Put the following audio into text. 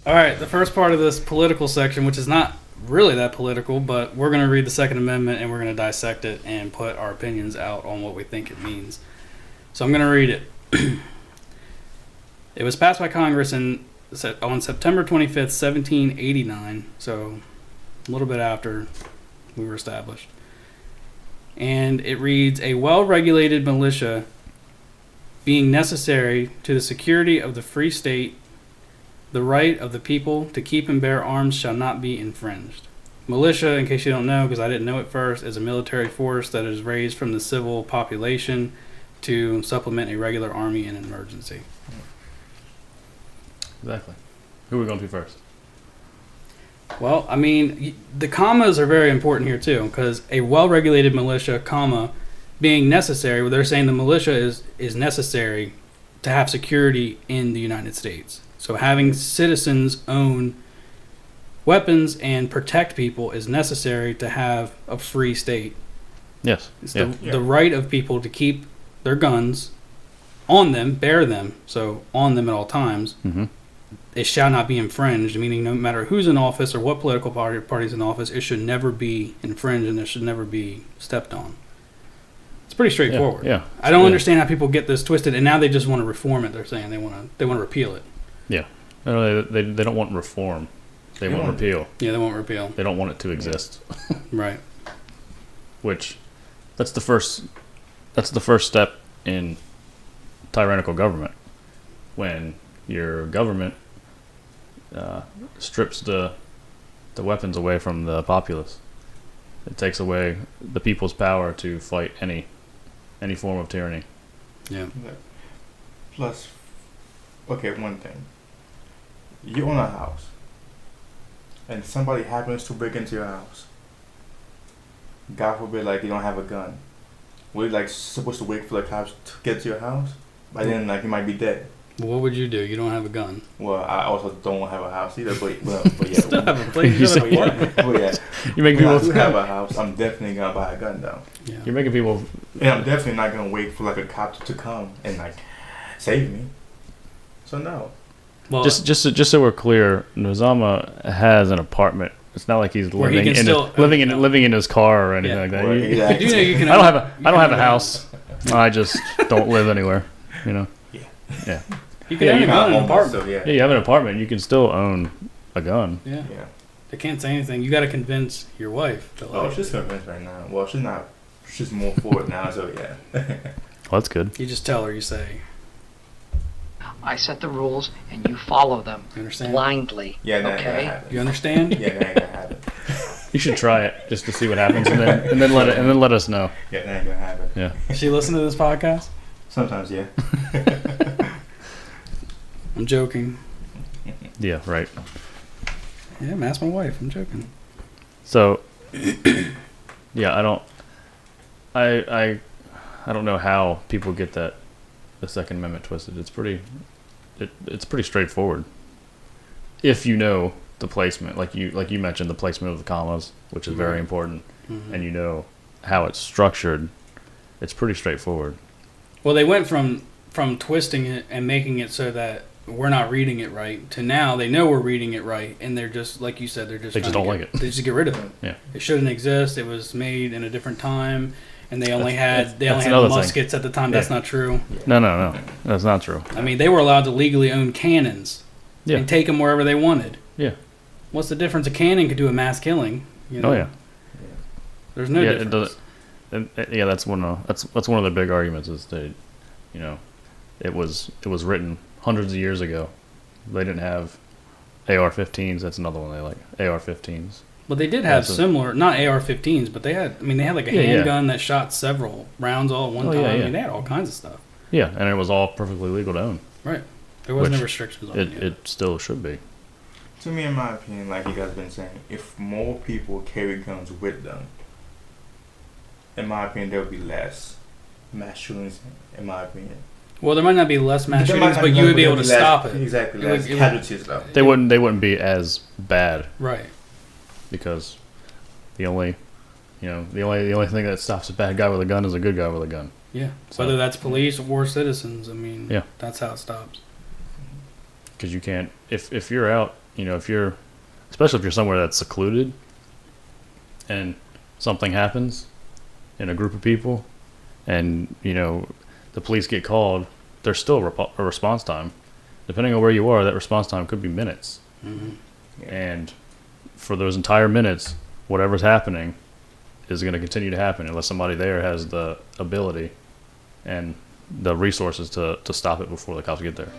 All right, the first part of this political section, which is not really that political, but we're going to read the Second Amendment and we're going to dissect it and put our opinions out on what we think it means. So I'm going to read it. It was passed by Congress on September 25th, 1789, so a little bit after we were established. And it reads, a well-regulated militia being necessary to the security of the free state, the right of the people to keep and bear arms shall not be infringed. Militia, in case you don't know, because I didn't know it first, is a military force that is raised from the civil population to supplement a regular army in an emergency. Exactly. Who are we going to first? Well, I mean, the commas are very important here too, because a well-regulated militia, comma, being necessary, well, they're saying the militia is necessary to have security in the United States. So having citizens own weapons and protect people is necessary to have a free state. Yes. It's the right of people to keep their guns on them, bear them, so on them at all times. Mm-hmm. It shall not be infringed, meaning no matter who's in office or what political party's in office, it should never be infringed and it should never be stepped on. It's pretty straightforward. Yeah. I don't understand how people get this twisted, and now they just want to reform it. They're saying they want to repeal it. Yeah. No, they don't want reform. They want repeal. Yeah, they want repeal. They don't want it to exist. Right. Which, that's the first step in tyrannical government. When your government strips the weapons away from the populace, it takes away the people's power to fight any form of tyranny. Yeah. Plus, okay, one thing. You own a house, and somebody happens to break into your house. God forbid, like, you don't have a gun. Were you, like, supposed to wait for the cops to get to your house? By then, like, you might be dead. Well, what would you do? You don't have a gun. Well, I also don't have a house either, but yeah. Still have a place. You But yeah. You make When I people do have a house, I'm definitely gonna buy a gun though. Yeah. You're making people. And I'm definitely not gonna wait for like a cop to come and like save me. So no. Well, Just so we're clear, Nozama has an apartment. It's not like he's Where he living can still- living in his car or anything Yeah. like that. Right, You- exactly. you do know you can. I don't have a house. I just don't live anywhere. You know. Yeah. Yeah. You can Yeah, own you a gun in an So, apartment. yeah. Yeah, you have an apartment. You can still own a gun. Yeah. Yeah. They can't say anything. You got to convince your wife. To Oh, like, she's convinced right now. Well, she's not. She's more for it now. So yeah. Well, that's good. you just tell her. You say, I set the rules and you follow them you understand? blindly. Yeah, that ain't gonna Okay? happen. You understand? Yeah, that ain't gonna happen. You should try it just to see what happens, and then let us know. Yeah, that ain't gonna happen. Yeah. Does she listen to this podcast? Sometimes, yeah. I'm joking. Yeah. Right. Yeah, I'm asking my wife. I'm joking. So, yeah, I don't know how people get the Second Amendment twisted. It's pretty straightforward. If you know the placement, like you mentioned, the placement of the commas, which is very important, Mm-hmm. and you know how it's structured, it's pretty straightforward. Well, they went from twisting it and making it so that we're not reading it right to now they know we're reading it right, and they're just like you said, they just don't like it. They just get rid of it. Yeah. It shouldn't exist. It was made in a different time, and they only That's had another thing. muskets at the time. That's Yeah. not true. No, that's not true. I mean, they were allowed to legally own cannons Yeah. and take them wherever they wanted. Yeah. What's the difference? A cannon could do a mass killing. You know? Oh yeah. There's no Yeah, difference. it does. Yeah, that's one of the big arguments is that, you know, it was written hundreds of years ago. They didn't have AR-15s. That's another one they like, AR-15s. But they did have That's a- similar, not AR-15s, but they had like a Yeah, handgun that shot several rounds all at one Oh, time. yeah, I yeah. mean, they had all kinds of stuff. Yeah, and it was all perfectly legal to own. Right. There was no Which restrictions on it. It still should be. To me, in my opinion, like you guys been saying, if more people carry guns with them, in my opinion, there would be less mass shootings. In my opinion, Well, there might not be less mass There might shootings, not but be you less, would be but able to there'll stop it. Exactly, It would- less it would- casualties though. They wouldn't be as bad Right. because the only thing that stops a bad guy with a gun is a good guy with a gun. Yeah. So- Whether that's police or citizens, I mean, Yeah. that's how it stops. Because you can't, if you're out you know, especially if you're somewhere that's secluded and something happens in a group of people and, you know, the police get called, there's still a response time. Depending on where you are, that response time could be minutes. Mm-hmm. And for those entire minutes, whatever's happening is going to continue to happen unless somebody there has the ability and the resources to stop it before the cops get there.